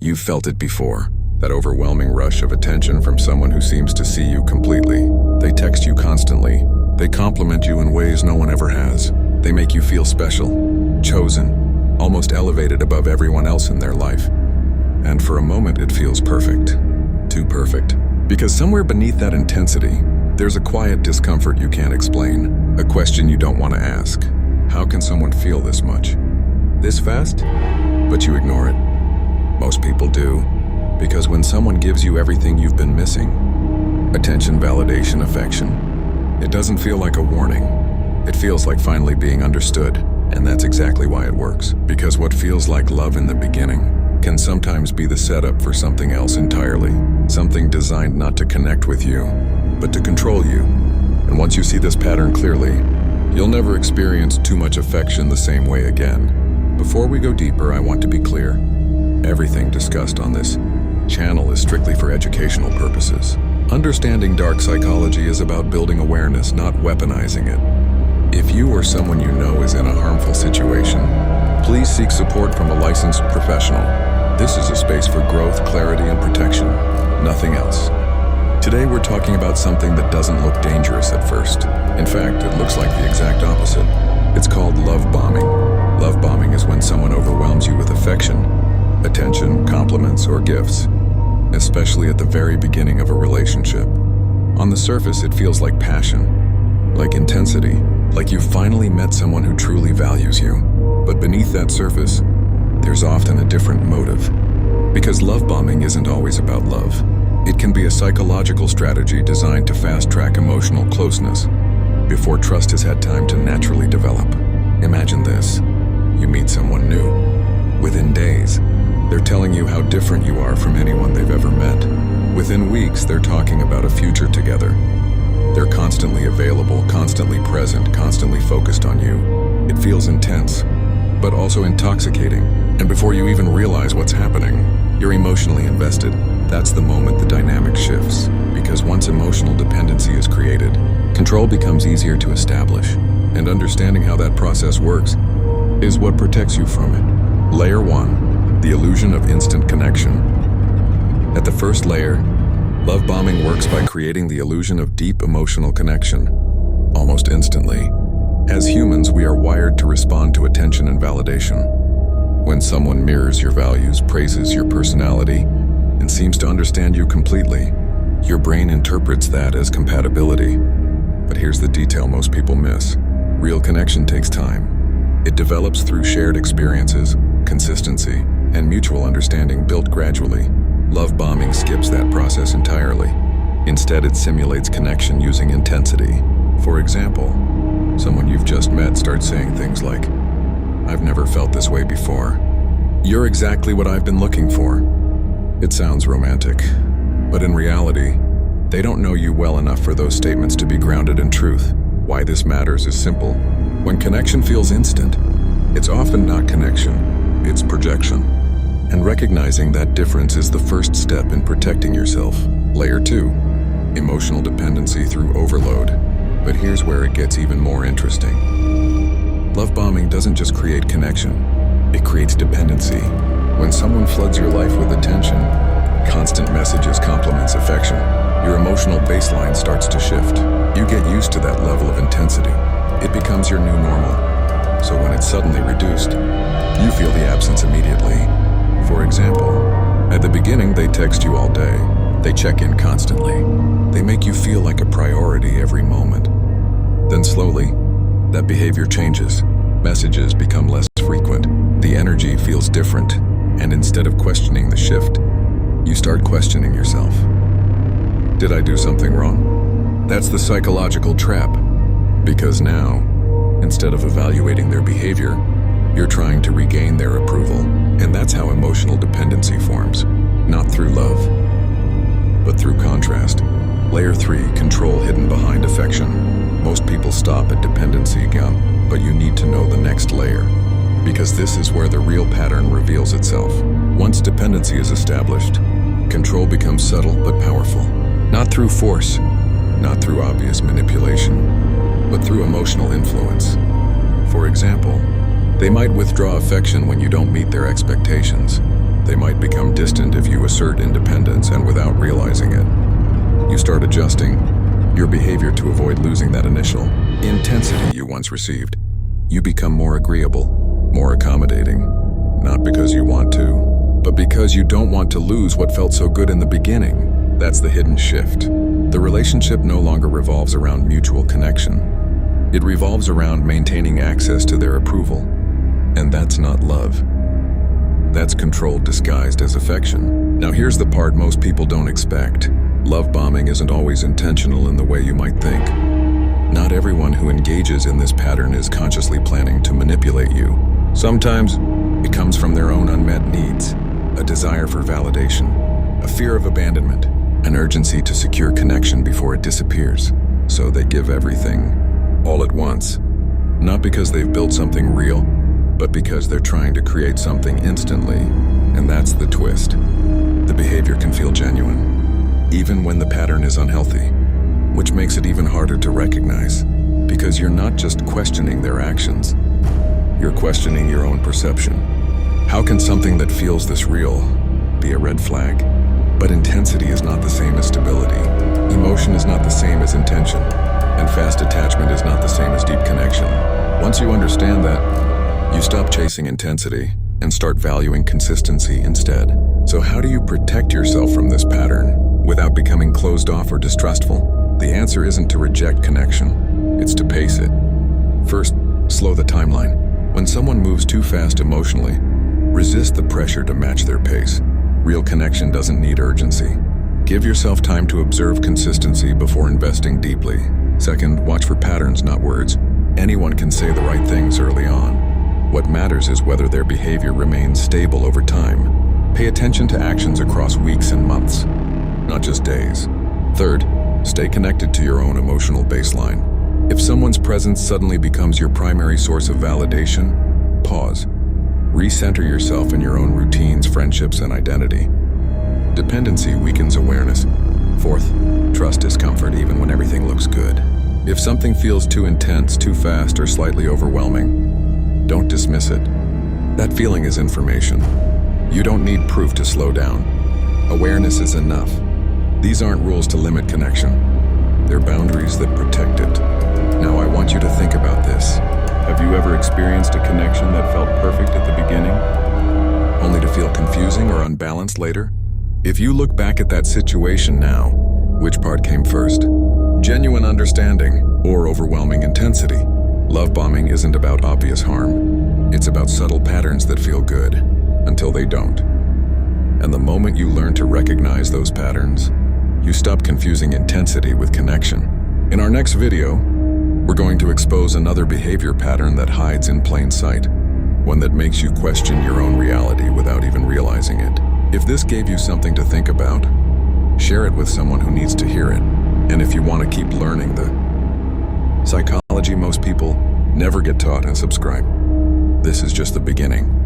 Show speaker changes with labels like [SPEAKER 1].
[SPEAKER 1] You've felt it before, that overwhelming rush of attention from someone who seems to see you completely. They text you constantly. They compliment you in ways no one ever has. They make you feel special, chosen, almost elevated above everyone else in their life. And for a moment it feels perfect. Too perfect. Because somewhere beneath that intensity, there's a quiet discomfort you can't explain. A question you don't want to ask. How can someone feel this much? This fast? But you ignore it. Most people do. Because when someone gives you everything you've been missing, attention, validation, affection, it doesn't feel like a warning. It feels like finally being understood. And that's exactly why it works. Because what feels like love in the beginning can sometimes be the setup for something else entirely. Something designed not to connect with you, but to control you. And once you see this pattern clearly, you'll never experience too much affection the same way again. Before we go deeper, I want to be clear. Everything discussed on this channel is strictly for educational purposes. Understanding dark psychology is about building awareness, not weaponizing it. If you or someone you know is in a harmful situation, please seek support from a licensed professional. This is a space for growth, clarity, and protection, nothing else. Today we're talking about something that doesn't look dangerous at first. In fact, it looks like the exact opposite. It's called love bombing. Love bombing is when someone overwhelms you with affection, attention, compliments, or gifts, especially at the very beginning of a relationship. On the surface, it feels like passion, like intensity, like you've finally met someone who truly values you. But beneath that surface, there's often a different motive. Because love bombing isn't always about love. It can be a psychological strategy designed to fast-track emotional closeness before trust has had time to naturally develop. Imagine this. You meet someone new. Within days, they're telling you how different you are from anyone they've ever met. Within weeks, they're talking about a future together. They're constantly available, constantly present, constantly focused on you. It feels intense, but also intoxicating. And before you even realize what's happening, you're emotionally invested. That's the moment the dynamic shifts. Because once emotional dependency is created, control becomes easier to establish. And understanding how that process works is what protects you from it. Layer 1, the illusion of instant connection. At the first layer, love bombing works by creating the illusion of deep emotional connection, almost instantly. As humans, we are wired to respond to attention and validation. When someone mirrors your values, praises your personality, and seems to understand you completely, your brain interprets that as compatibility. But here's the detail most people miss. Real connection takes time. It develops through shared experiences, consistency, and mutual understanding built gradually. Love bombing skips that process entirely. Instead, it simulates connection using intensity. For example, someone you've just met starts saying things like, "I've never felt this way before. You're exactly what I've been looking for." It sounds romantic, but in reality, they don't know you well enough for those statements to be grounded in truth. Why this matters is simple. When connection feels instant, it's often not connection, it's projection. And recognizing that difference is the first step in protecting yourself. Layer 2, emotional dependency through overload. But here's where it gets even more interesting. Love bombing doesn't just create connection, it creates dependency. When someone floods your life with attention, constant messages, compliments, affection, your emotional baseline starts to shift. You get used to that level of intensity. It becomes your new normal. So when it's suddenly reduced, you feel the absence immediately. For example, at the beginning they text you all day. They check in constantly. They make you feel like a priority every moment. Then slowly, that behavior changes. Messages become less frequent. The energy feels different. And instead of questioning the shift, you start questioning yourself. Did I do something wrong? That's the psychological trap. Because now, instead of evaluating their behavior, you're trying to regain their approval. And that's how emotional dependency forms. Not through love, but through contrast. Layer 3, control hidden behind affection. Most people stop at dependency again, but you need to know the next layer. Because this is where the real pattern reveals itself. Once dependency is established, control becomes subtle but powerful. Not through force, not through obvious manipulation, but through emotional influence. For example, they might withdraw affection when you don't meet their expectations. They might become distant if you assert independence, and without realizing it, you start adjusting your behavior to avoid losing that initial intensity you once received. You become more agreeable, more accommodating, not because you want to, but because you don't want to lose what felt so good in the beginning. That's the hidden shift. The relationship no longer revolves around mutual connection. It revolves around maintaining access to their approval. And that's not love. That's control disguised as affection. Now here's the part most people don't expect. Love bombing isn't always intentional in the way you might think. Not everyone who engages in this pattern is consciously planning to manipulate you. Sometimes it comes from their own unmet needs, a desire for validation, a fear of abandonment, an urgency to secure connection before it disappears. So they give everything, all at once. Not because they've built something real, but because they're trying to create something instantly. And that's the twist. The behavior can feel genuine, even when the pattern is unhealthy, which makes it even harder to recognize, because you're not just questioning their actions, you're questioning your own perception. How can something that feels this real be a red flag? But intensity is not the same as stability. Emotion is not the same as intention. And fast attachment is not the same as deep connection. Once you understand that, you stop chasing intensity and start valuing consistency instead. So how do you protect yourself from this pattern without becoming closed off or distrustful? The answer isn't to reject connection, it's to pace it. First, slow the timeline. When someone moves too fast emotionally, resist the pressure to match their pace. Real connection doesn't need urgency. Give yourself time to observe consistency before investing deeply. Second, watch for patterns, not words. Anyone can say the right things early on. What matters is whether their behavior remains stable over time. Pay attention to actions across weeks and months, not just days. Third, stay connected to your own emotional baseline. If someone's presence suddenly becomes your primary source of validation, pause. Recenter yourself in your own routines, friendships, and identity. Dependency weakens awareness. Fourth, trust discomfort even when everything looks good. If something feels too intense, too fast, or slightly overwhelming, don't dismiss it. That feeling is information. You don't need proof to slow down. Awareness is enough. These aren't rules to limit connection. They're boundaries that protect it. Now I want you to think about this. Have you ever experienced a connection that felt perfect at the beginning, only to feel confusing or unbalanced later? If you look back at that situation now, which part came first? Genuine understanding or overwhelming intensity? Love bombing isn't about obvious harm. It's about subtle patterns that feel good until they don't. And the moment you learn to recognize those patterns, you stop confusing intensity with connection. In our next video, we're going to expose another behavior pattern that hides in plain sight, one that makes you question your own reality without even realizing it. If this gave you something to think about, share it with someone who needs to hear it. And if you want to keep learning the psychology most people never get taught, and subscribe. This is just the beginning.